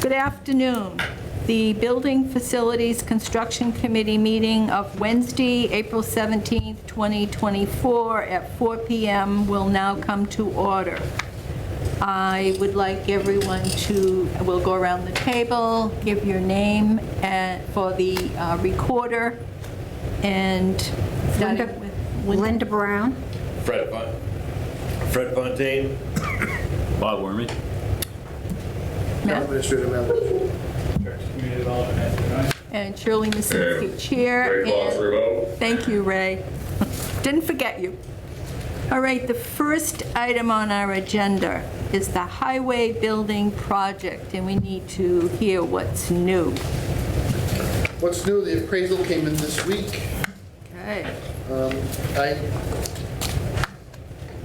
Good afternoon. The Building Facilities Construction Committee meeting of Wednesday, April 17th, 2024 at 4 p.m. will now come to order. I would like everyone to, we'll go around the table, give your name for the recorder, and starting with Linda Brown. Fred Fontaine. Bob Wormy. Matt Administrator Mel. and Shirley Masinski, Chair. And thank you, Ray. Didn't forget you. All right, the first item on our agenda is the highway building project, and we need to hear what's new. What's new, the appraisal came in this week. Okay. I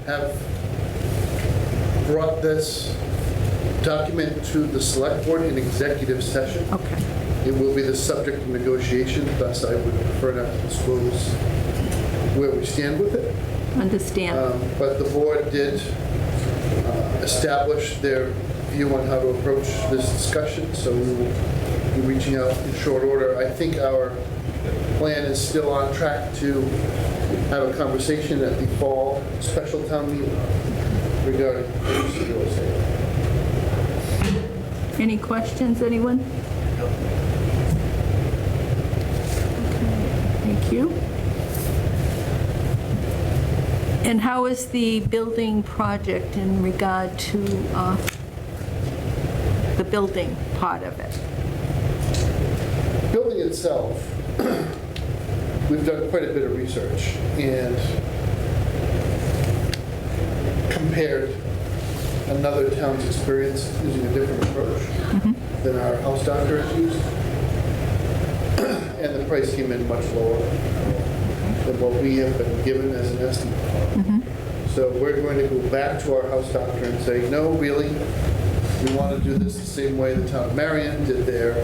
have brought this document to the select board in executive session. Okay. It will be the subject of negotiation, thus I would prefer not to disclose where we stand with it. Understand. But the board did establish their view on how to approach this discussion, so we will be reaching out in short order. I think our plan is still on track to have a conversation at the fall special town meeting regarding purchase of real estate. Any questions, anyone? Okay, thank you. And how is the building project in regard to the building part of it? Building itself, we've done quite a bit of research and compared another town's experience using a different approach than our house doctor has used. And the price came in much lower than what we have been given as an estimate. So we're going to go back to our house doctor and say, no, really, we want to do this the same way the town of Marion did their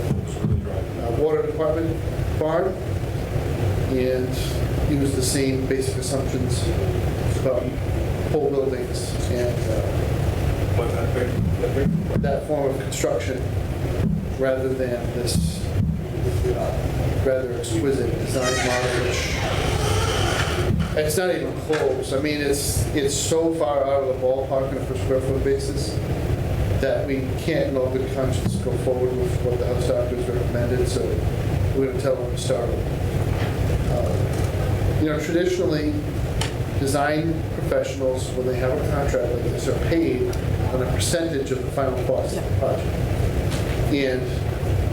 water department barn, and use the same basic assumptions about whole buildings and that form of construction, rather than this rather exquisite design model, which it's not even close. I mean, it's so far out of the ballpark on a per square foot basis that we can't in all good conscience go forward with what the house doctors recommended, so we're going to tell them to start with. Traditionally, design professionals, when they have a contract like this, are paid on a percentage of the final cost of the project. And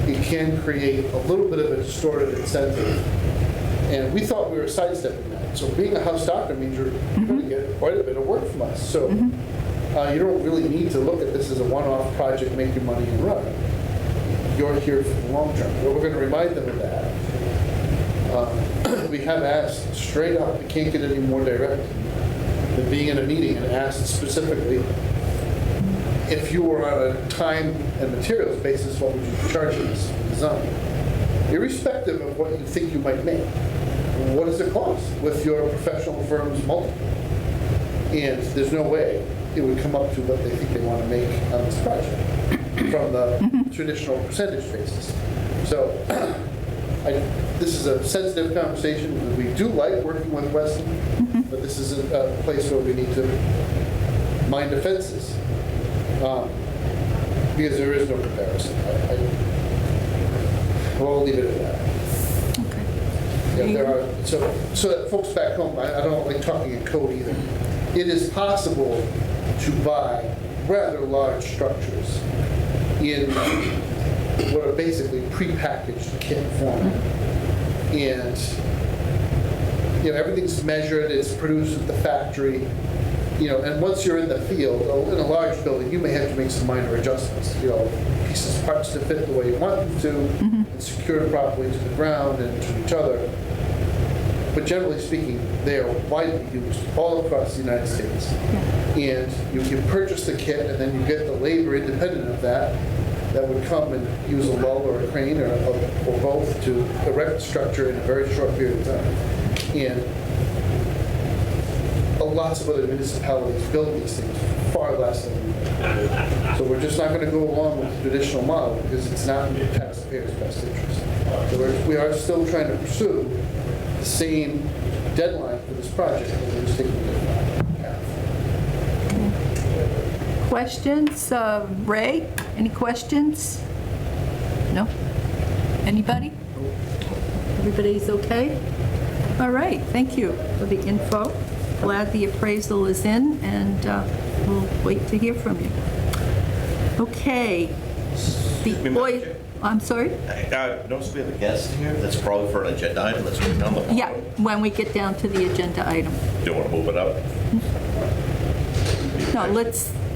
it can create a little bit of a distorted incentive. And we thought we were sidestepping that. So being a house doctor means you're going to get quite a bit of work from us. So you don't really need to look at this as a one-off project, make your money and run. You're here for the long term. But we're going to remind them of that. We have asked straight up, we can't get any more direct than being in a meeting and asked specifically, if you were on a time and materials basis, what would you be charging us for design? Irrespective of what you think you might make. What does it cost with your professional firm's multiple? And there's no way it would come up to what they think they want to make on this project from the traditional percentage basis. So this is a sensitive conversation. We do like working with Weston, but this is a place where we need to mind the fences because there is no comparison. We'll leave it at that. Okay. Yeah, there are, so that folks back home, I don't like talking in code either. It is possible to buy rather large structures in what are basically prepackaged kit format. And everything's measured, it's produced at the factory, and once you're in the field, in a large building, you may have to make some minor adjustments, pieces, parts to fit the way you want them to, and secured properly to the ground and to each other. But generally speaking, they are widely used all across the United States. And you can purchase the kit, and then you get the labor independent of that would come and use a lull or a crane or both to erect the structure in a very short period of time. And a lots of other municipalities build these things far less than we do. So we're just not going to go along with the traditional model because it's not in the taxpayers' best interest. So we are still trying to pursue the same deadline for this project, but we're just taking a different path. Questions? Ray, any questions? No? Anybody? Everybody's okay? All right, thank you for the info. Glad the appraisal is in, and we'll wait to hear from you. Okay. I'm sorry? Notice we have a guest here. That's probably for an agenda item. Let's move on. Yeah, when we get down to the agenda item. Do you want to move it up? No,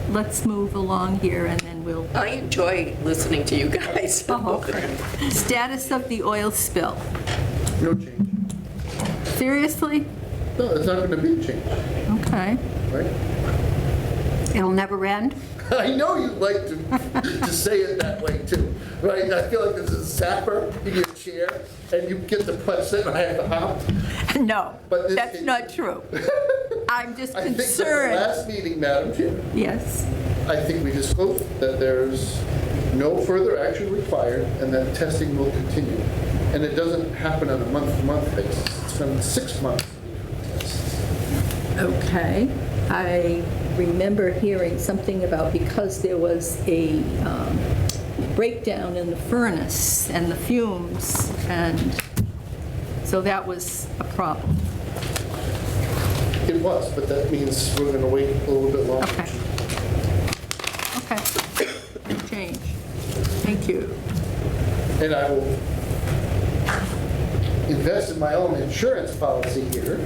let's move along here, and then we'll... I enjoy listening to you guys. Oh, okay. Status of the oil spill. No change. Seriously? No, there's not going to be a change, Okay. right? It'll never end? I know you like to say it that way too, right? I feel like there's a zapper in your chair and you get to press it and I have to hop. No, But this that's is- not true. I'm just I think at the concerned. last meeting, Madam Chair, Yes. I think we disclosed that there's no further action required and that testing will continue. And it doesn't happen on a month-to-month basis. It's been 6 months. Okay. I remember hearing something about because there was a breakdown in the furnace and the fumes, and so that was a problem. It was, but that means we're going to wait a little bit longer. Okay. Okay. Good change. Thank you. And I will invest in my own insurance policy here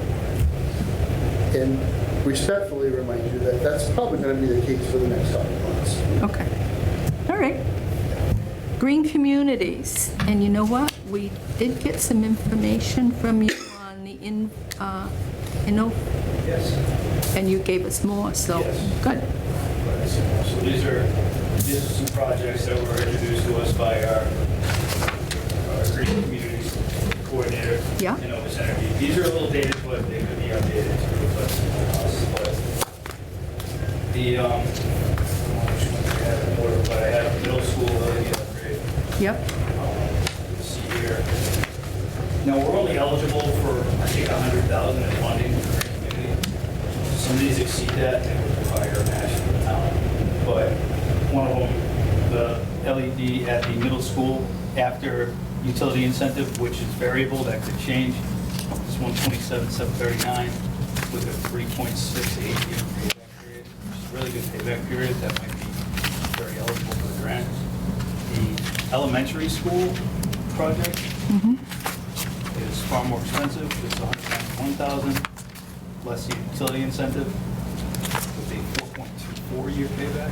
and respectfully remind you that that's probably going to be the case for the next couple of months. Okay. All right. Green communities. And you know what? We did get some information from you on the Yes. and you gave us more, so Yes. good. So these are some projects that were introduced to us by our Green Communities Coordinator Yeah. in Novus Energy. These are a little dated, but they could be updated to reflect us. But the, which ones I have in order, but I have middle school LED upgrade. Yep. You see here. Now, we're only eligible for, I think, 100,000 in funding for Green Community. Some of these exceed that, and would require a match from the town. But one of them, the LED at the middle school after utility incentive, which is variable, that could change. This 127,739 with a 3.68 year payback period, which is a really good payback period. That might be very eligible for the grant. The elementary school project is far more expensive. It's 191,000, less the utility incentive, with a 4.24 year payback.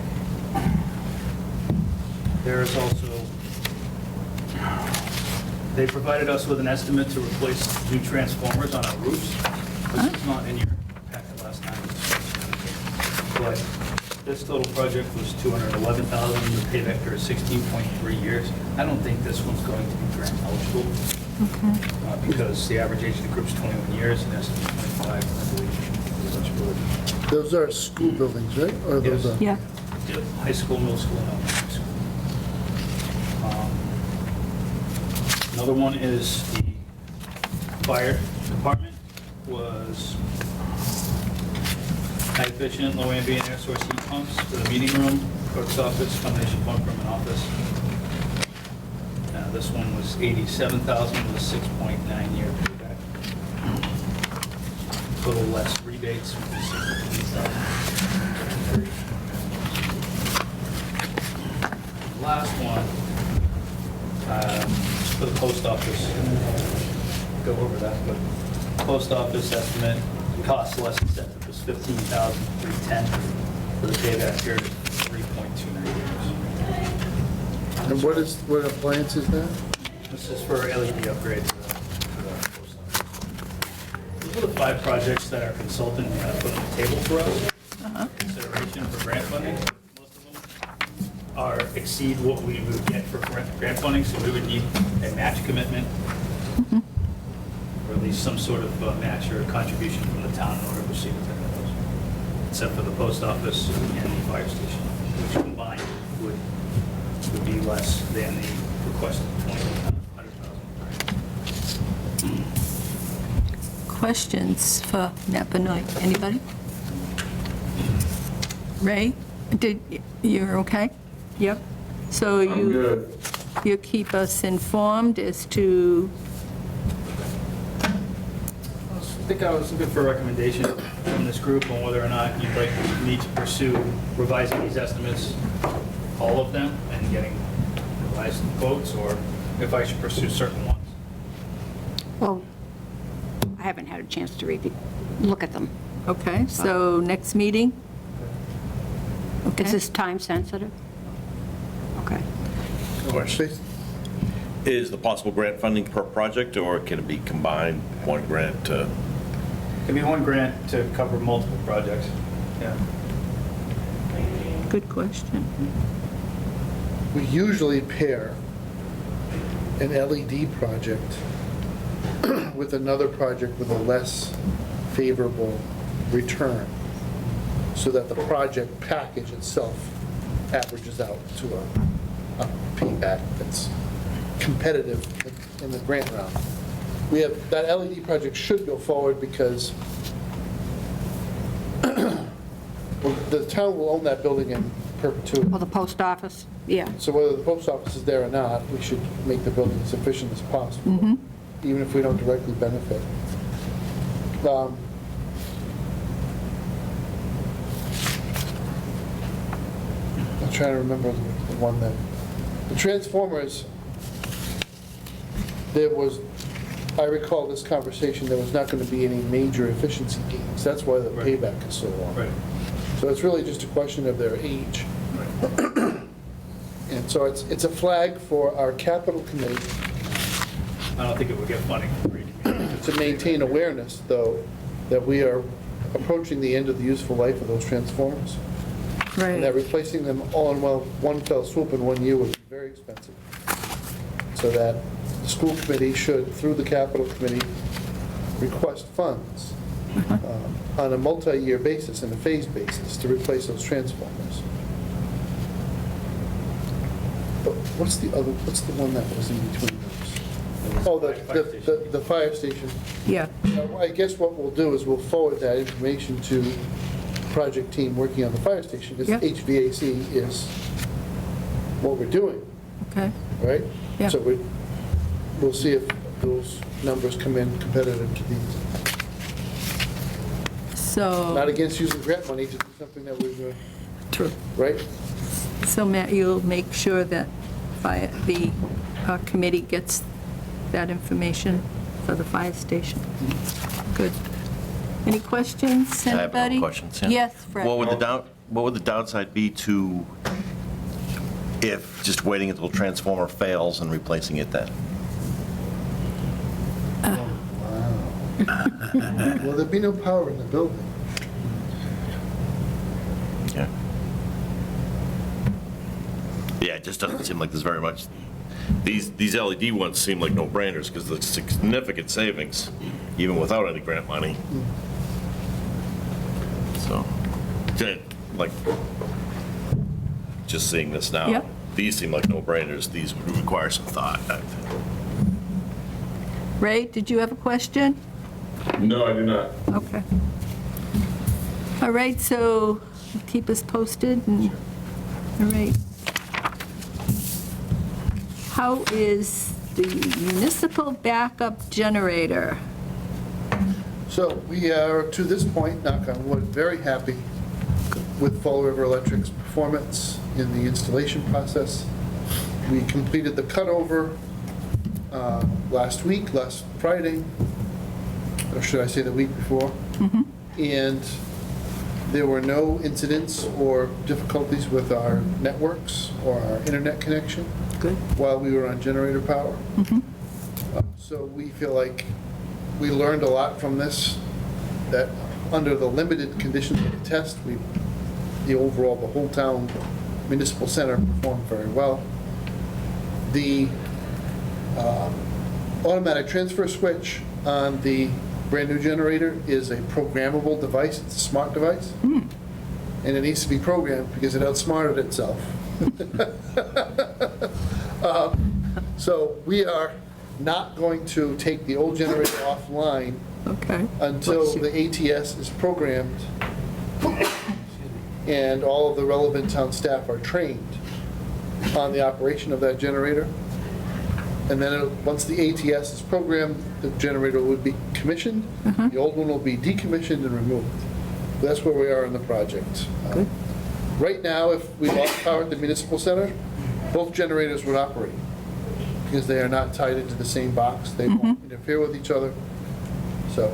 There is also, they provided us with an estimate to replace new transformers on our roofs, which was not in your packet last time. But this total project was 211,000, the payback period is 16.3 years. I don't think this one's going to be grant eligible. Because the average age of the group is 21 years, and that's 25, I believe. Those are school buildings, right? Or those Yes. are? Yeah. Yep, high school, middle school, and elementary school. Another one is the fire department was high efficient, low ambient air source heat pumps for the meeting room, clerk's office, combination bunk room and office. This one was 87,000 with a 6.9 year payback. Total less rebates, which is 62,000. Last one, for the post office, go over that, but post office estimate, cost less incentive was 15,310 for the payback period of 3.29 years. And what appliance is that? This is for LED upgrade to the post office. These are the 5 projects that our consultant put on the table for us. Consideration for grant funding. Most of them exceed what we would get for grant funding, so we would need a match commitment, or at least some sort of match or contribution from the town in order to proceed with any of those. except for the post office and the fire station, which combined would be less than the requested 100,000. Questions for Matt Benoit? Anybody? Ray, you're okay? Yep. So you keep us informed as to, I think I was looking for a recommendation from this group on whether or not you'd like me to pursue revising these estimates, all of them, and getting revised quotes, or if I should pursue certain ones. Well, I haven't had a chance to look at them. okay, so next meeting? Is Okay. this time sensitive? Okay. Question. Is the possible grant funding per project, or can it be combined, one grant to? Give me one grant to cover multiple projects. Yeah. Good question. We usually pair an LED project with another project with a less favorable return, so that the project package itself averages out to a payback that's competitive in the grant round. We have, that LED project should go forward because well, the town will own that building in perpetuity. Well, the post office? Yeah. So whether the post office is there or not, we should make the building as efficient as possible, even if we don't directly benefit. I'm trying to remember the one that, the transformers, there was, I recall this conversation, there was not going to be any major efficiency gains. That's why the Right. payback is so long. Right. So it's really just a question of their age. Right. And so it's a flag for our capital committee I don't think it would get funding from Green Community. to maintain awareness, though, that we are approaching the end of the useful life of those transformers. And that Right. replacing them all in one fell swoop in 1 year would be very expensive. So that the school committee should, through the capital committee, request funds on a multi-year basis and a phased basis to replace those transformers. But what's the one that was in between those? Oh, the fire station. Yeah, I guess what we'll do is we'll forward that information to the project team working on the fire station, because Yeah. HVAC is what we're doing, okay. right? Yeah. So we'll see if those numbers come in competitive to these. Not So, against using grant money to do something that we're, true. right? So Matt, you'll make sure that the committee gets that information for the fire station? Good. Any questions, I have no anybody? questions, yeah. Yes, Fred? What would the downside be to, if just waiting until transformer fails and replacing it then? Well, there'd be no power in the building. Yeah. Yeah, it just doesn't seem like there's very much, these LED ones seem like no-brainers because the significant savings, even without any grant money. So, like, just seeing this now, Yep. these seem like no-brainers. These would require some thought, I think. Ray, did you have a question? No, I do not. Okay. All right, so keep us posted, and, all right. How is the municipal backup generator? So we are, to this point, knock on wood, very happy with Fall River Electric's performance in the installation process. We completed the cutover last Friday, or should I say the week before? And there were no incidents or difficulties with our networks or our internet connection Good. while we were on generator power. So we feel like we learned a lot from this, that under the limited conditions of the test, the whole town municipal center performed very well. The automatic transfer switch on the brand-new generator is a programmable device. It's a smart device. and it needs to be programmed because it outsmarted itself. So we are not going to take the old generator offline Okay. until the ATS is programmed and all of the relevant town staff are trained on the operation of that generator. And then once the ATS is programmed, the generator would be commissioned. The old one will be decommissioned and removed. That's where we are in the project. Good. Right now, if we lost power at the municipal center, both generators would operate because they are not tied into the same box. They won't interfere with each other. So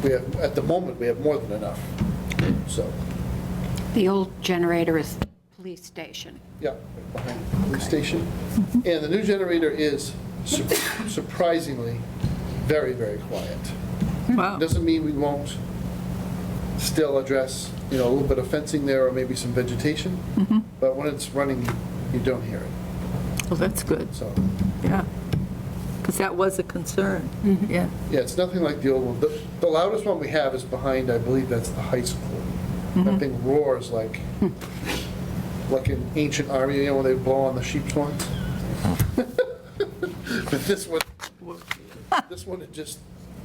we have, at the moment, we have more than enough. So, The old generator is the police station. yeah, behind the police station. And the new generator is surprisingly very, very quiet. Wow. Doesn't mean we won't still address, a little bit of fencing there or maybe some vegetation. But when it's running, you don't hear it. Well, that's good, So, yeah. Because that was a concern, yeah. yeah, it's nothing like the old one. The loudest one we have is behind, I believe that's the high school. That thing roars like an ancient army, when they blow on the sheep's horns. But this one, it just,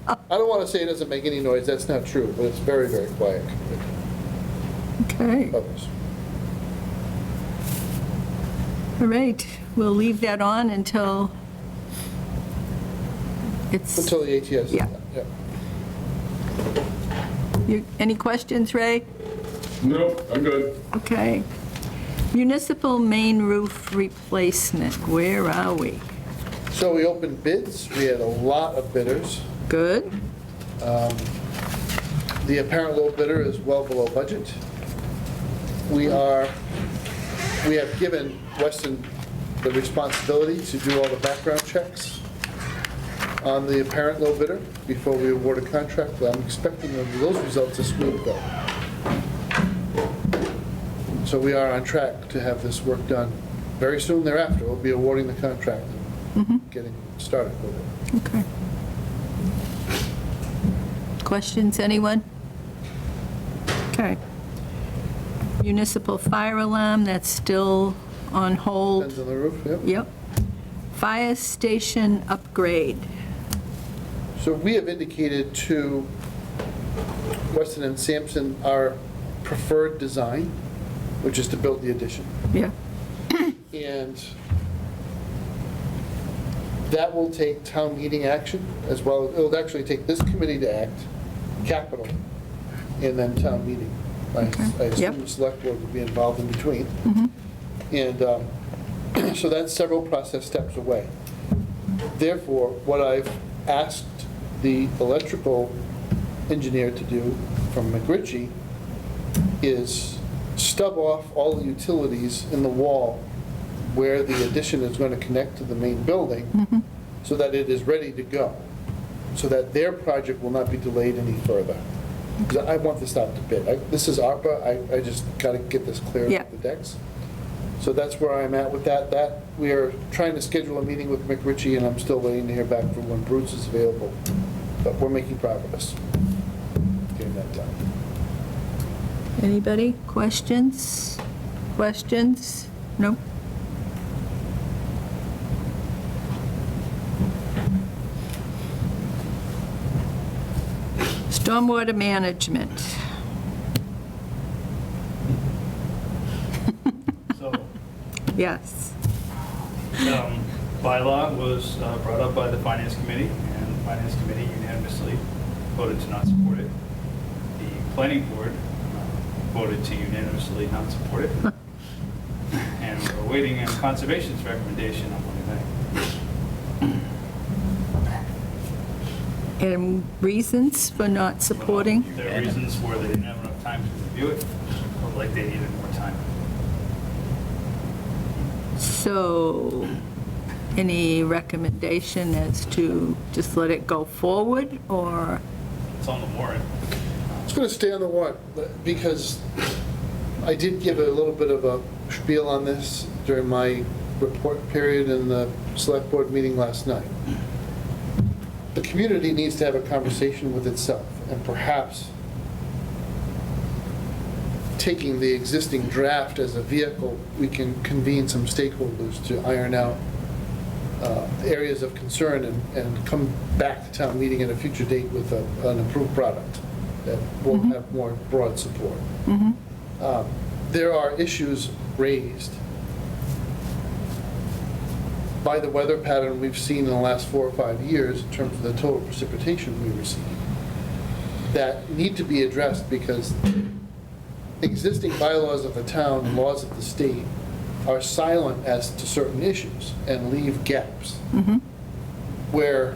I don't want to say it doesn't make any noise, that's not true, but it's very, very quiet compared Okay, to others. all right. We'll leave that on until it's, Until the ATS is Yeah. done, yeah. any questions, Ray? Nope, I'm good. Okay. Municipal main roof replacement, where are we? So we opened bids, we had a lot of bidders. Good? The apparent low bidder is well below budget. We have given Weston the responsibility to do all the background checks on the apparent low bidder before we award a contract. I'm expecting those results this week, though. So we are on track to have this work done very soon thereafter. We'll be awarding the contract and getting started with it. Okay. Questions, anyone? Okay. Municipal fire alarm, that's still on hold. Depends on the roof, yeah. Yep. Fire station upgrade. So we have indicated to Weston and Sampson our preferred design, which is to build the addition. Yeah. And that will take town meeting action as well. It'll actually take this committee to act, capital, and then town meeting. I Yep. assume the select board will be involved in between. And so that's several process steps away. Therefore, what I've asked the electrical engineer to do from McRitchie is stub off all the utilities in the wall where the addition is going to connect to the main building so that it is ready to go, so that their project will not be delayed any further. Because I want this out to bid. This is ARPA, I just got to get this cleared Yeah. with the decks. So that's where I'm at with that. We are trying to schedule a meeting with McRitchie, and I'm still waiting to hear back from when Bruce is available. But we're making progress getting that done. Anybody? Questions? Questions? No? Stormwater management. So, Yes. bylaw was brought up by the Finance Committee, and the Finance Committee unanimously voted to not support it. The Planning Board voted to unanimously not support it. And we're waiting on Conservation's recommendation on one thing. And reasons for not supporting? Their reasons were they didn't have enough time to review it, or like they needed more time. So, any recommendation as to just let it go forward, or? It's on the warrant. It's going to stay on the warrant, because I did give a little bit of a spiel on this during my report period in the select board meeting last night. The community needs to have a conversation with itself, and perhaps taking the existing draft as a vehicle, we can convene some stakeholders to iron out areas of concern and come back to town meeting at a future date with an improved product that will have more broad support. There are issues raised by the weather pattern we've seen in the last 4 or 5 years in terms of the total precipitation we receive that need to be addressed because existing bylaws of the town and laws of the state are silent as to certain issues and leave gaps. Where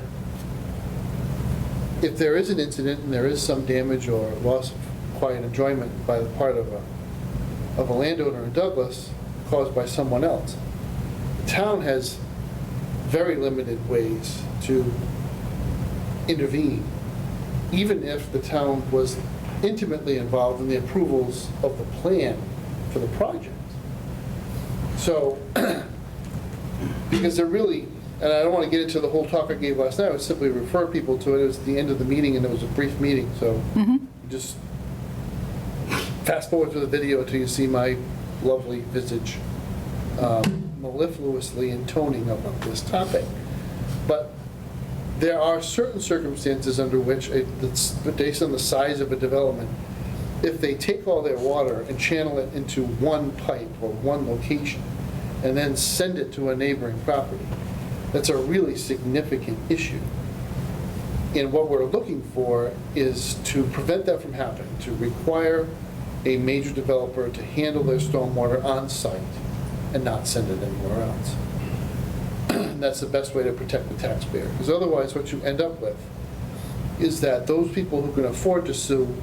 if there is an incident and there is some damage or loss of quiet enjoyment by the part of a landowner in Douglas caused by someone else, the town has very limited ways to intervene, even if the town was intimately involved in the approvals of the plan for the project. So, because they're really, and I don't want to get into the whole talk I gave last night, I would simply refer people to it. It was the end of the meeting and it was a brief meeting, so just fast forward to the video until you see my lovely visage mellifluously intoning about this topic. But there are certain circumstances under which, based on the size of a development, if they take all their water and channel it into one pipe or one location and then send it to a neighboring property, that's a really significant issue. And what we're looking for is to prevent that from happening, to require a major developer to handle their stormwater on site and not send it anywhere else. And that's the best way to protect the taxpayer. Because otherwise, what you end up with is that those people who can afford to sue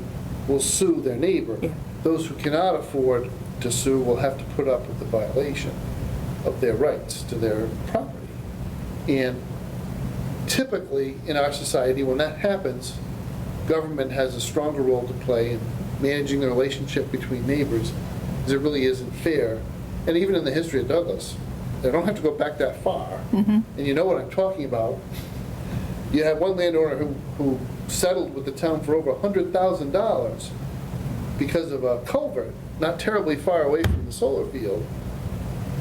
will sue their neighbor. Those who cannot afford to sue will have to put up with the violation of their rights to their property. And typically, in our society, when that happens, government has a stronger role to play in managing the relationship between neighbors, because it really isn't fair. And even in the history of Douglas, they don't have to go back that far. And you know what I'm talking about. You have one landowner who settled with the town for over $100,000 because of a culvert not terribly far away from the solar field,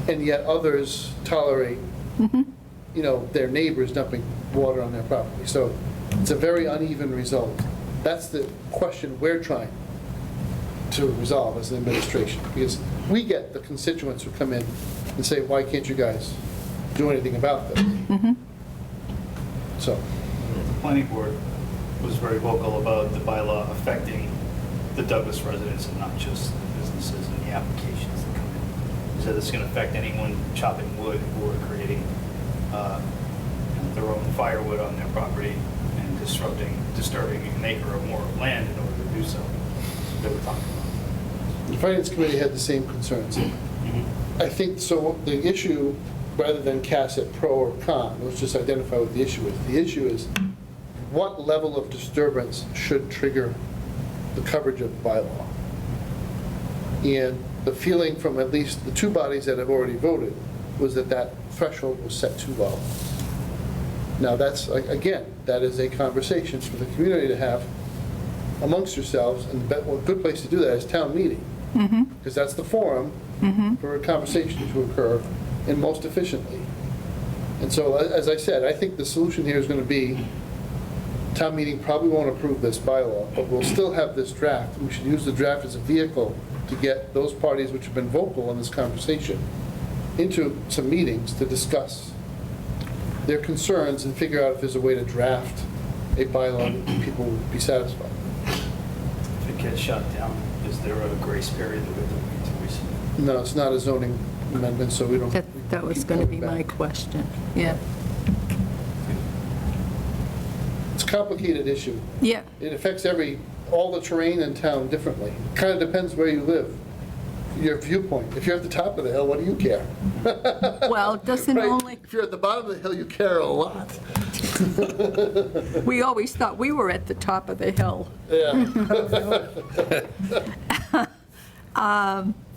and yet others tolerate, their neighbors dumping water on their property. So it's a very uneven result. That's the question we're trying to resolve as an administration, because we get the constituents who come in and say, why can't you guys do anything about this? So. The planning board was very vocal about the bylaw affecting the Douglas residents and not just the businesses and the applications that come in. He said it's going to affect anyone chopping wood or creating their own firewood on their property and disturbing an acre or more of land in order to do so. That's what they were talking about. The Finance Committee had the same concerns. I think, so the issue, rather than cast it pro or con, let's just identify what the issue is. The issue is what level of disturbance should trigger the coverage of the bylaw. And the feeling from at least the two bodies that have already voted was that that threshold was set too low. Now that's, again, that is a conversation for the community to have amongst yourselves, and a good place to do that is town meeting. Because that's the forum for a conversation to occur and most efficiently. And so, as I said, I think the solution here is going to be, town meeting probably won't approve this bylaw, but we'll still have this draft. We should use the draft as a vehicle to get those parties which have been vocal in this conversation into some meetings to discuss their concerns and figure out if there's a way to draft a bylaw that people would be satisfied. If it gets shut down, is there a grace period that we have to wait to resubmit? No, it's not a zoning amendment, so we don't. That was keep going to be going my back. question. Yeah. It's a complicated issue. Yeah. It affects all the terrain in town differently. Kind of depends where you live, your viewpoint. If you're at the top of the hill, what do you care? Well, it doesn't Right? only, If you're at the bottom of the hill, you care a lot. we always thought we were at the top of the hill. Yeah.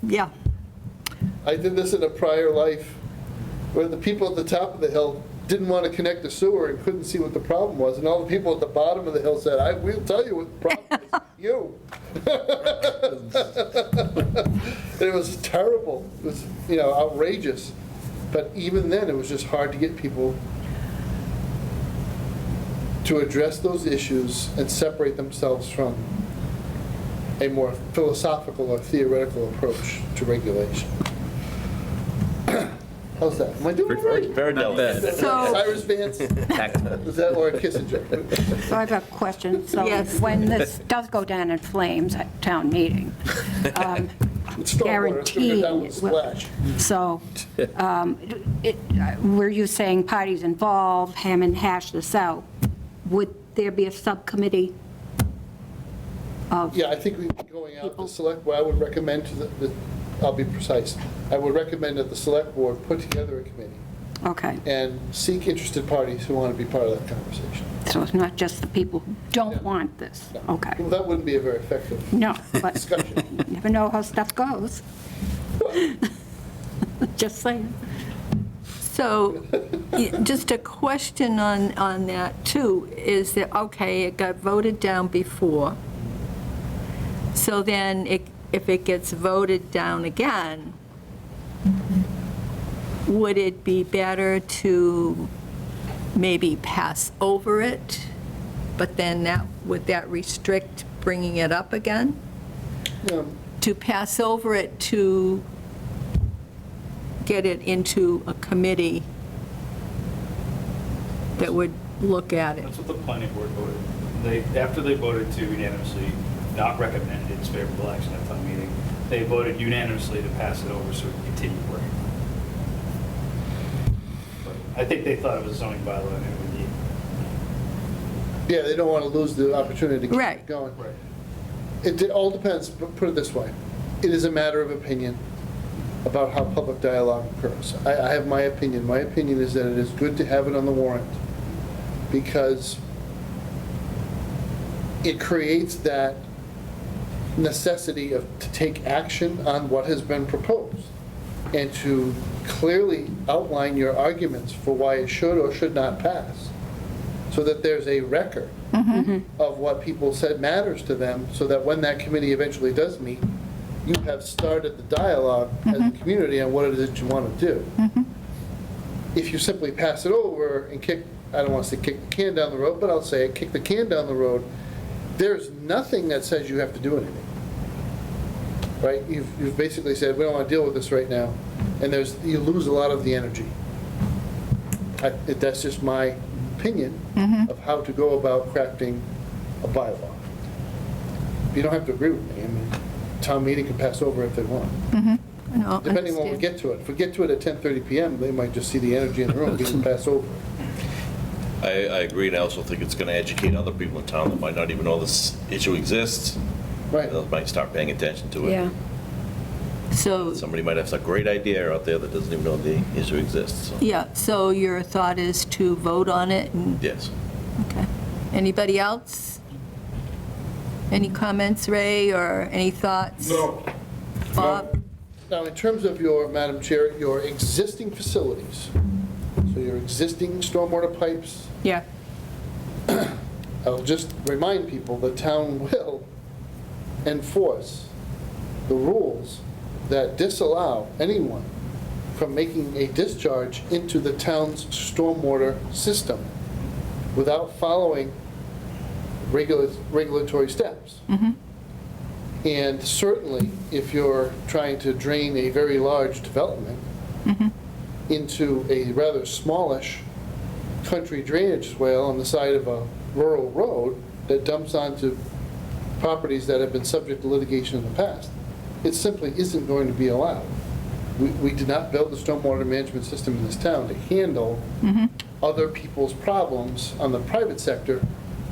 Yeah. I did this in a prior life, where the people at the top of the hill didn't want to connect the sewer and couldn't see what the problem was, and all the people at the bottom of the hill said, we'll tell you what the problem is, you. And it was terrible, it was, outrageous, but even then, it was just hard to get people to address those issues and separate themselves from a more philosophical or theoretical approach to regulation. How's that? Am I doing it right? Very delicate. So, Cyrus Vance? Is that Laura Kissinger? So I have a question. So Yes. when this does go down in flames at town meeting, It's stormwater, it's gonna go down with a splash. so were you saying parties involved, ham and hash this out? Would there be a subcommittee of? Yeah, I think we'd be going out to select, well, I would recommend to I'll be precise. I would recommend that the select board put together a committee Okay, and seek interested parties who want to be part of that conversation. so it's not just the people who don't want this? Okay. Well, that wouldn't be a very effective No, but discussion. you never know how stuff goes. Just saying. so just a question on that too, is that, okay, it got voted down before. So then if it gets voted down again, would it be better to maybe pass over it? But then would that restrict bringing it up again? To pass over it, to get it into a committee that would look at it? That's what the planning board voted. After they voted to unanimously not recommend its favorable action at town meeting, they voted unanimously to pass it over so we can continue working. But I think they thought it was a zoning bylaw and it would need. Yeah, they don't want to lose the opportunity to keep Right. it going. Right. It all depends, but put it this way. It is a matter of opinion about how public dialogue occurs. I have my opinion. My opinion is that it is good to have it on the warrant because it creates that necessity to take action on what has been proposed and to clearly outline your arguments for why it should or should not pass, so that there's a record of what people said matters to them, so that when that committee eventually does meet, you have started the dialogue as a community on what it is that you want to do. If you simply pass it over and I don't want to say kick the can down the road, but I'll say it, kick the can down the road, there's nothing that says you have to do anything. Right? You've basically said, we don't want to deal with this right now, and you lose a lot of the energy. That's just my opinion of how to go about crafting a bylaw. You don't have to agree with me. I mean, town meeting can pass over if they want. No, Depending on when we understand. get to it. If we get to it at 10:30 PM, they might just see the energy in the room, get to pass over. I agree, and I also think it's going to educate other people in town that might not even know this issue exists. Right. They might start paying attention to it. Yeah. So, Somebody might have some great idea out there that doesn't even know the issue exists. So, yeah, so your thought is to vote on it and, yes. okay. Anybody else? Any comments, Ray, or any thoughts? No. Bob? Now, in terms of Madam Chair, your existing facilities, so your existing stormwater pipes, Yeah. I'll just remind people, the town will enforce the rules that disallow anyone from making a discharge into the town's stormwater system without following regulatory steps. And certainly, if you're trying to drain a very large development into a rather smallish country drainage swale on the side of a rural road that dumps onto properties that have been subject to litigation in the past, it simply isn't going to be allowed. We did not build the stormwater management system in this town to handle other people's problems on the private sector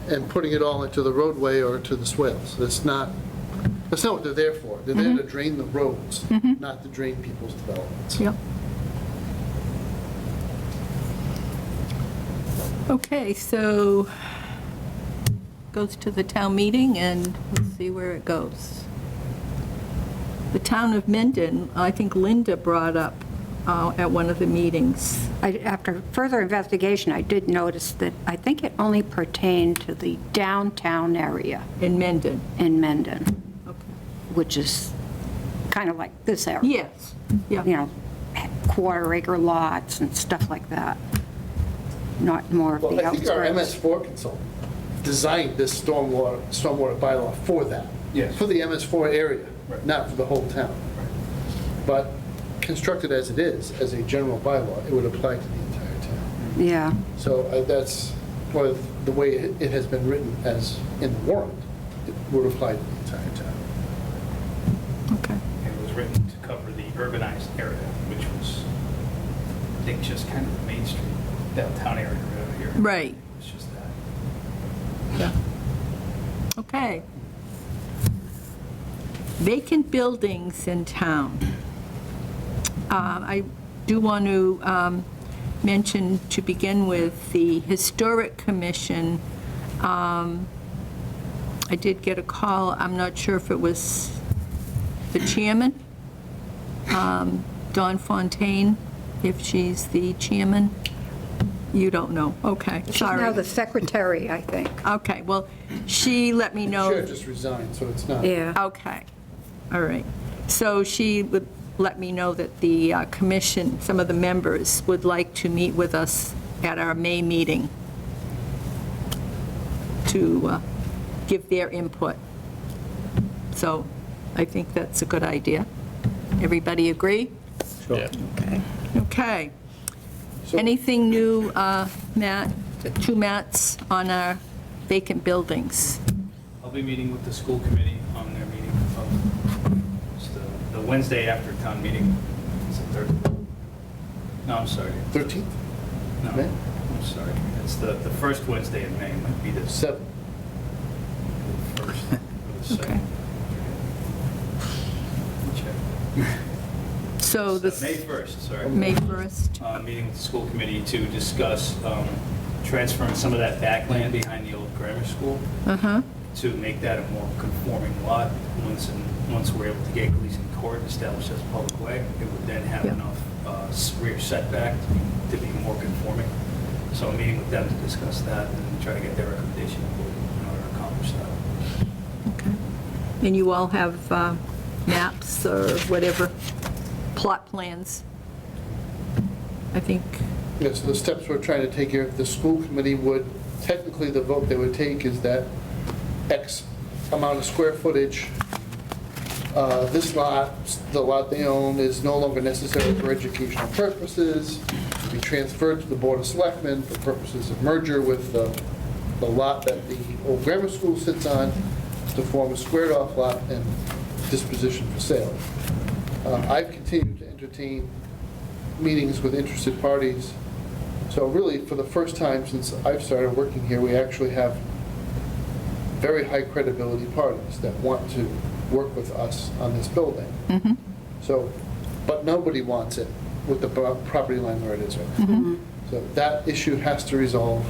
and putting it all into the roadway or to the swales. That's not what they're there for. They're there to drain the roads, not to drain people's developments. Yep. Okay, so goes to the town meeting, and we'll see where it goes. The town of Mendon, I think Linda brought up at one of the meetings. After further investigation, I did notice that I think it only pertained to the downtown area In Mendon. in Mendon, Okay. which is kind of like this area. Yes, yeah. You know, quarter-acre lots and stuff like that, not more of Well, the I think our outskirts. MS4 consultant designed this stormwater bylaw for that. Yes. For the MS4 area, Right. not for the whole town. But constructed as it is, as a general bylaw, it would apply to the entire town. Yeah, So that's why the way it has been written as in the warrant, it would apply to the entire town. Okay. It was written to cover the urbanized area, which was, I think, just kind of the Main Street, downtown area right over here. Right. It's just that. Yeah. Okay. Vacant buildings in town. I do want to mention, to begin with, the Historic Commission. I did get a call, I'm not sure if it was the chairman, Dawn Fontaine, if she's the chairman. You don't know, okay, she's now sorry. the secretary, I think. Okay, well, she let me know. Chair just resigned, so it's not. Yeah. Okay, all right. So she would let me know that the commission, some of the members would like to meet with us at our May meeting to give their input. So I think that's a good idea. Everybody agree? Yeah. Okay. So- Anything new, Matt, two Matts on our vacant buildings? I'll be meeting with the school committee on their meeting of, it's the Wednesday after town meeting. It's the third. No, I'm sorry. 13th, No, May? I'm sorry. It's the first Wednesday in May, might be the 7th. first or the Okay. second. Check. So the May 1st, sorry. May 1st? Meeting with the school committee to discuss transferring some of that backland behind the old grammar school Uh-huh, to make that a more conforming lot. Once we're able to get Gleason Court established as a public way, it would then have Yeah. enough rear setback to be more conforming. So I'm meeting with them to discuss that and try to get their recommendation in order to accomplish that. okay. And you all have maps or whatever, plot plans? I think, Yeah, so the steps we're trying to take here, the school committee would, technically the vote they would take is that X amount of square footage, this lot, the lot they own, is no longer necessary for educational purposes, to be transferred to the Board of Selectmen for purposes of merger with the lot that the old grammar school sits on, to form a squared-off lot and disposition for sale. I've continued to entertain meetings with interested parties. So really, for the first time since I've started working here, we actually have very high credibility parties that want to work with us on this building. So, but nobody wants it with the property line where it is right now. So that issue has to resolve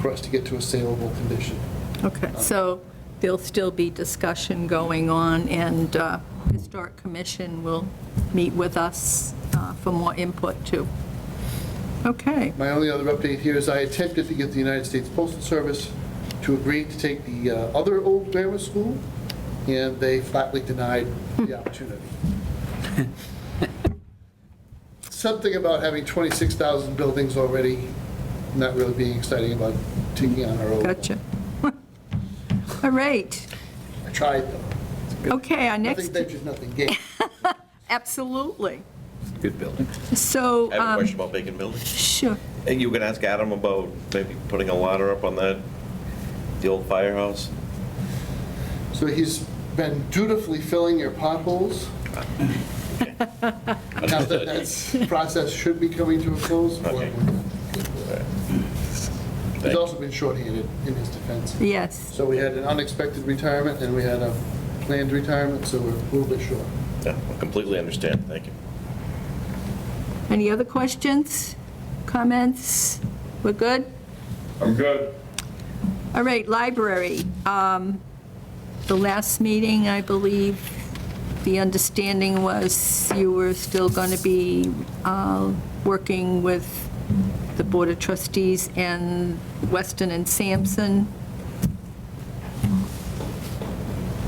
for us to get to a saleable condition. okay, so there'll still be discussion going on, and Historic Commission will meet with us for more input, too. Okay, My only other update here is I attempted to get the United States Postal Service to agree to take the other old grammar school, and they flatly denied the opportunity. Something about having 26,000 buildings already not really being exciting about taking on our old one. gotcha. All right, I tried, though. okay, our next, Nothing ventured, nothing gained. absolutely. Good building. So, I have a question about vacant buildings. sure, And you can ask Adam about maybe putting a ladder up on that, the old firehouse? So he's been dutifully filling your potholes. Now that that process should be coming to a close. Okay. He's also been shorthanded in his defense. yes. So we had an unexpected retirement, and we had a planned retirement, so we're a little bit short. Yeah, I completely understand, thank you. Any other questions, comments? We're good? I'm good. All right, library. The last meeting, I believe, the understanding was you were still going to be working with the Board of Trustees and Weston and Sampson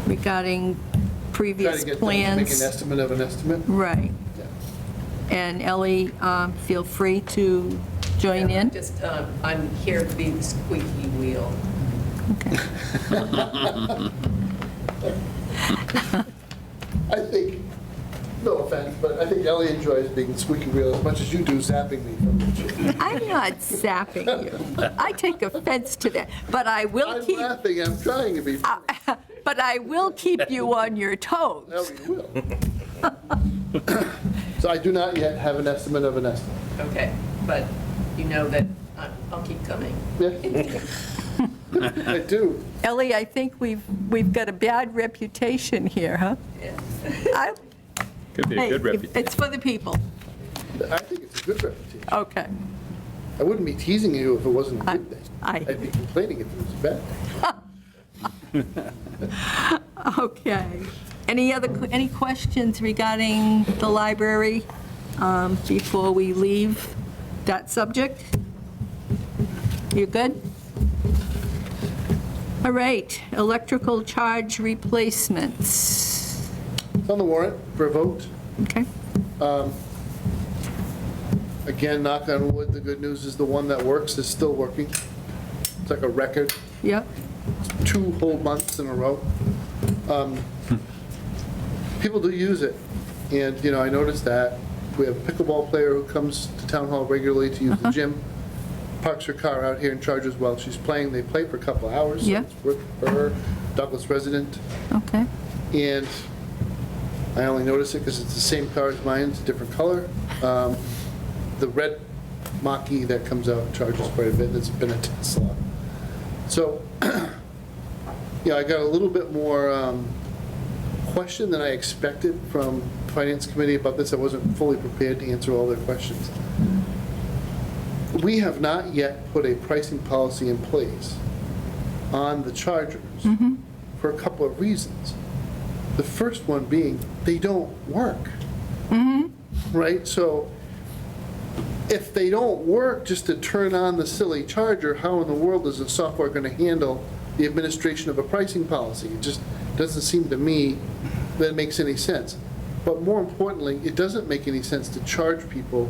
regarding Try previous to get them to make an plans. estimate of an estimate. Right. Yeah. And Ellie, feel free to join in. Just, I'm here to be the squeaky wheel. I think, no offense, but I think Ellie enjoys being the squeaky wheel as much as you do zapping me from the chair. I'm not zapping you. I take offense to that, but I will I'm keep, laughing, I'm trying to be, but I will keep you on your toes. Ellie will. So I do not yet have an estimate of an estimate. Okay, but you know that I'll keep coming. Yeah. I do. Ellie, I think we've got a bad reputation here, huh? I- Could be a hey, good reputation. It's for the people. I think it's a good reputation. Okay. I wouldn't be teasing you if it wasn't a good thing. I- I'd be complaining if it was a bad thing. Okay. Any questions regarding the library before we leave that subject? You good? All right, electrical charge replacements. It's on the warrant for a vote. Okay, Again, knock on wood, the good news is the one that works is still working. It's like a record, yep, 2 whole months in a row. People do use it, and, you know, I noticed that. We have a pickleball player who comes to town hall regularly to use the gym, parks her car out here and charges while she's playing. They play for a couple hours, so Yeah. it's worth it for her, Douglas resident. okay, And I only notice it because it's the same car as mine, it's a different color. The red Mach-E that comes out charges quite a bit, it's been a Tesla. So, yeah, I got a little bit more question than I expected from the Finance Committee about this. I wasn't fully prepared to answer all their questions. We have not yet put a pricing policy in place on the chargers for a couple of reasons. The first one being, they don't work. Right? So if they don't work just to turn on the silly charger, how in the world is the software going to handle the administration of a pricing policy? It just doesn't seem to me that it makes any sense. But more importantly, it doesn't make any sense to charge people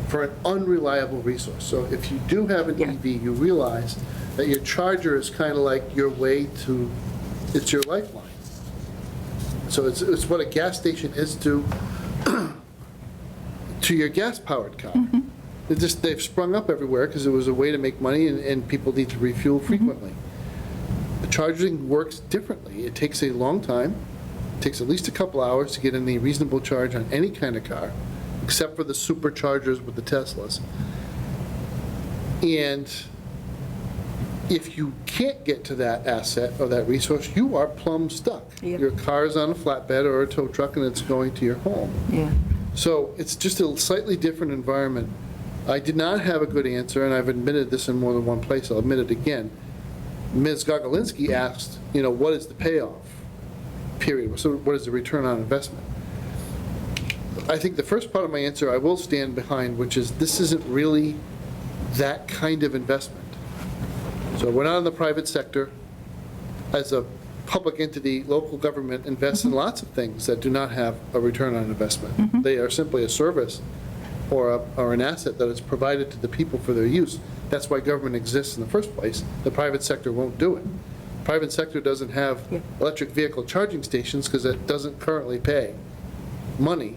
for an unreliable resource. So if you do have an Yeah. EV, you realize that your charger is kind of like your way to, it's your lifeline. So it's what a gas station is to your gas-powered car. They've sprung up everywhere because it was a way to make money and people need to refuel frequently. The charging works differently. It takes a long time. It takes at least a couple hours to get any reasonable charge on any kind of car, except for the superchargers with the Teslas. And if you can't get to that asset or that resource, you are plumb stuck. Yep. Your car is on a flatbed or a tow truck and it's going to your home. yeah. So it's just a slightly different environment. I did not have a good answer, and I've admitted this in more than one place, I'll admit it again. Ms. Gogolinsky asked, you know, what is the payoff, period? So what is the return on investment? I think the first part of my answer I will stand behind, which is this isn't really that kind of investment. So we're not in the private sector. As a public entity, local government invests in lots of things that do not have a return on investment. They are simply a service or an asset that is provided to the people for their use. That's why government exists in the first place. The private sector won't do it. Private sector doesn't have electric vehicle charging stations because it doesn't currently pay money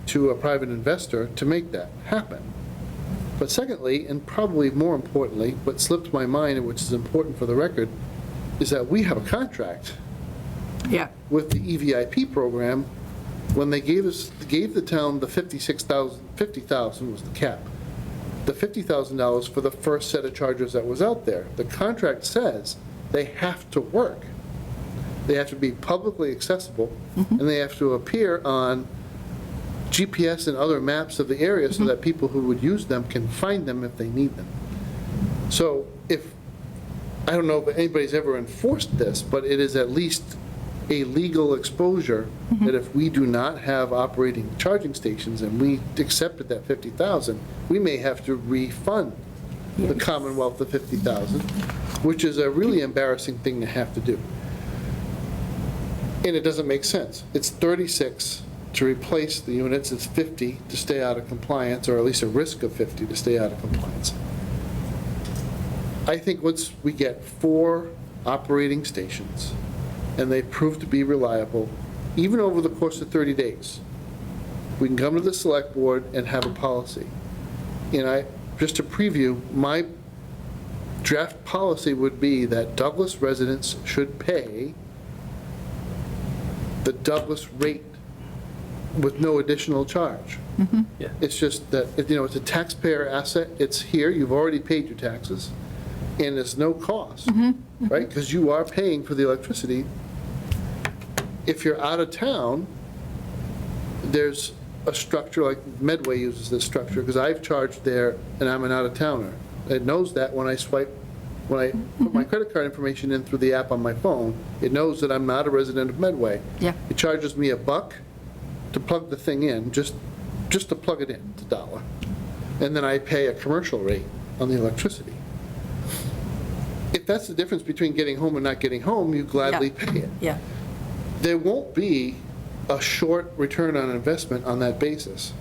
to a private investor to make that happen. But secondly, and probably more importantly, what slipped my mind, and which is important for the record, is that we have a contract Yeah, with the EVIP program when they gave the town the $50,000 was the cap, the $50,000 for the first set of chargers that was out there. The contract says they have to work. They have to be publicly accessible, and they have to appear on GPS and other maps of the area so that people who would use them can find them if they need them. So I don't know if anybody's ever enforced this, but it is at least a legal exposure that if we do not have operating charging stations and we accepted that 50,000, we may have to refund the Commonwealth the 50,000, which is a really embarrassing thing to have to do. And it doesn't make sense. It's 36 to replace the units, it's 50 to stay out of compliance, or at least a risk of 50 to stay out of compliance. I think once we get 4 operating stations, and they prove to be reliable, even over the course of 30 days, we can come to the select board and have a policy. And just to preview, my draft policy would be that Douglas residents should pay the Douglas rate with no additional charge. Yeah. It's just that, it's a taxpayer asset, it's here, you've already paid your taxes, and there's no cost, right? Because you are paying for the electricity. If you're out of town, there's a structure, like Medway uses this structure, because I've charged there and I'm an out-of-towner. It knows that when I put my credit card information in through the app on my phone, it knows that I'm not a resident of Medway. Yeah. It charges me $1 to plug the thing in, just to plug it in, it's $1. And then I pay a commercial rate on the electricity. If that's the difference between getting home and not getting home, you gladly pay it. Yeah. There won't be a short return on investment on that basis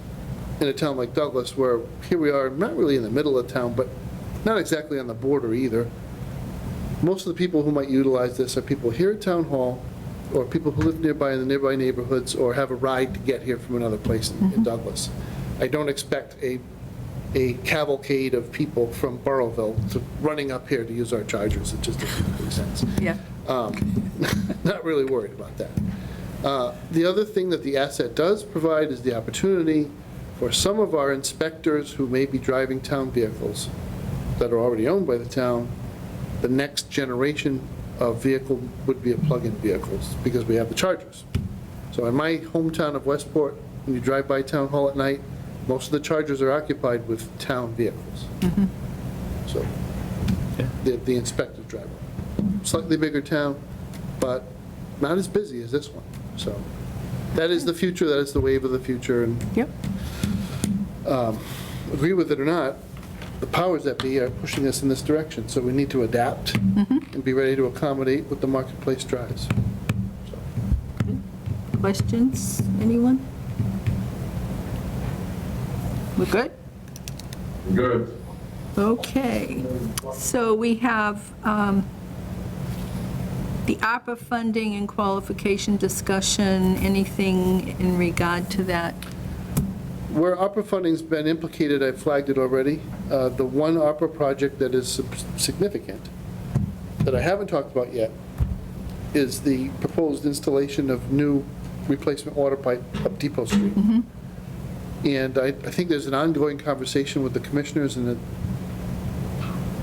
in a town like Douglas, where here we are, not really in the middle of town, but not exactly on the border either. Most of the people who might utilize this are people here at Town Hall, or people who live nearby in the nearby neighborhoods, or have a ride to get here from another place in Douglas. I don't expect a cavalcade of people from Burrowville running up here to use our chargers. It just doesn't make sense. Yeah. Not really worried about that. The other thing that the asset does provide is the opportunity for some of our inspectors who may be driving town vehicles that are already owned by the town, the next generation of vehicle would be a plug-in vehicles, because we have the chargers. So in my hometown of Westport, when you drive by Town Hall at night, most of the chargers are occupied with town vehicles. So the inspectors drive around. Slightly bigger town, but not as busy as this one. So that is the future, that is the wave of the future, and Yep. agree with it or not, the powers that be are pushing us in this direction, so we need to adapt and be ready to accommodate what the marketplace drives. Questions, anyone? We're good? Good. Okay. So we have the ARPA funding and qualification discussion. Anything in regard to that? Where ARPA funding's been implicated, I've flagged it already. The one ARPA project that is significant, that I haven't talked about yet, is the proposed installation of new replacement water pipe up Depot Street. And I think there's an ongoing conversation with the commissioners, and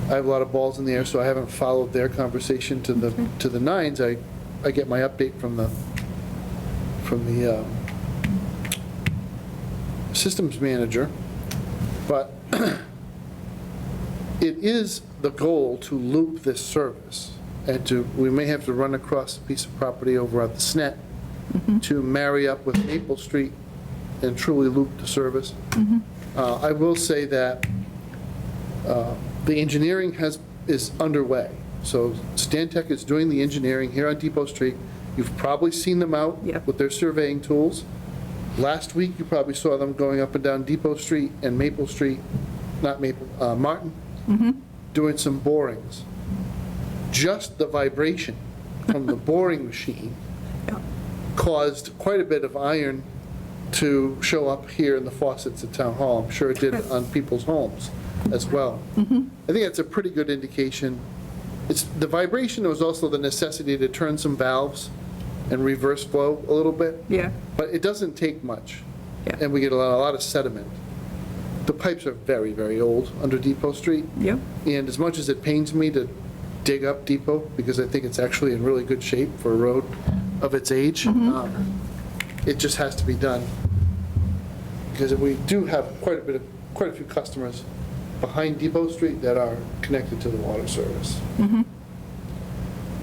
I have a lot of balls in the air, so I haven't followed their conversation to the nines. I get my update from the systems manager, but it is the goal to loop this service, and we may have to run across a piece of property over at the SNET to marry up with Maple Street and truly loop the service. I will say that the engineering is underway. So Stantec is doing the engineering here on Depot Street. You've probably seen them out Yep. with their surveying tools. Last week, you probably saw them going up and down Depot Street and Maple Street, not Maple, Martin, doing some borings. Just the vibration from the boring machine caused quite a bit of iron to show up here in the faucets at Town Hall. I'm sure it did on people's homes as well. I think that's a pretty good indication. The vibration was also the necessity to turn some valves and reverse flow a little bit. Yeah. But it doesn't take much. Yeah. And we get a lot of sediment. The pipes are very, very old under Depot Street. Yep. And as much as it pains me to dig up Depot, because I think it's actually in really good shape for a road of its age, it just has to be done. Because we do have quite a few customers behind Depot Street that are connected to the water service.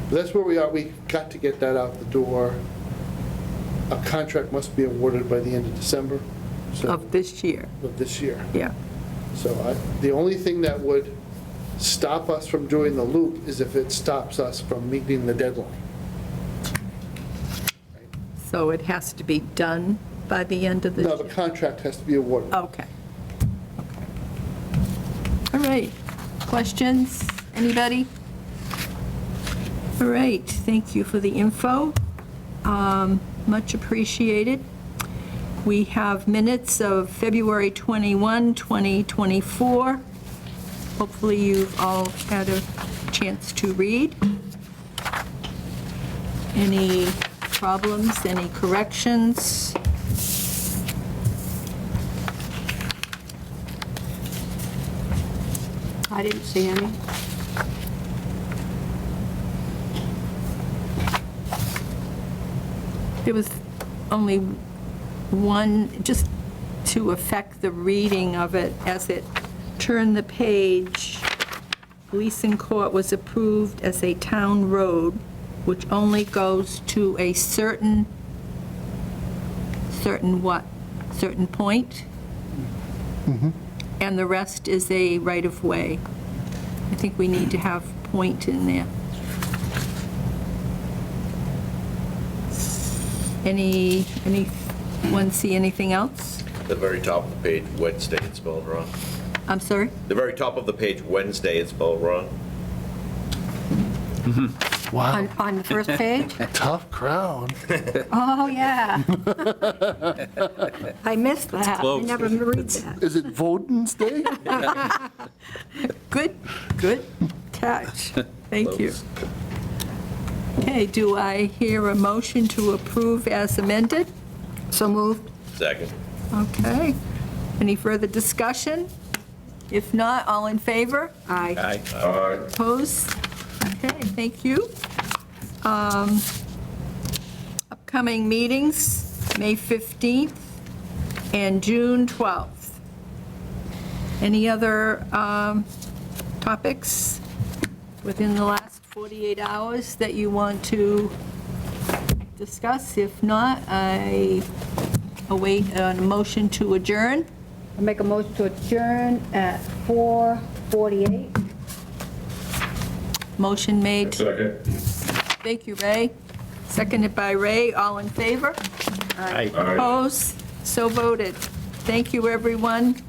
That's where we are. We got to get that out the door. A contract must be awarded by the end of December, so, Of this year, of this year. yeah. So the only thing that would stop us from doing the loop is if it stops us from meeting the deadline. So it has to be done by the end of this No, year? the contract has to be awarded. Okay. Okay. All right. Questions? Anybody? All right, thank you for the info. Much appreciated. We have minutes of February 21, 2024. Hopefully you've all had a chance to read. Any problems, any corrections? I didn't see any. There was only one, just to affect the reading of it as it turned the page. Gleason Court was approved as a town road, which only goes to a certain what? Certain point? And the rest is a right-of-way. I think we need to have point in there. Anyone see anything else? The very top of the page, Wednesday, it's spelled wrong. I'm sorry? The very top of the page, Wednesday, it's spelled wrong. Wow, On the first page? tough crowd. Oh, yeah. I missed that. I never read that. Is it Voden's Day? Good catch. Thank you. Okay, do I hear a motion to approve as amended? So moved. Second. Okay. Any further discussion? If not, all in favor? Aye. Opposed? Okay, thank you. Upcoming meetings, May 15th and June 12th. Any other topics within the last 48 hours that you want to discuss? If not, I await a motion to adjourn. I make a motion to adjourn at 4:48. Motion made. Second. Thank you, Ray. Seconded by Ray. All in favor? Aye. Opposed? So voted. Thank you, everyone.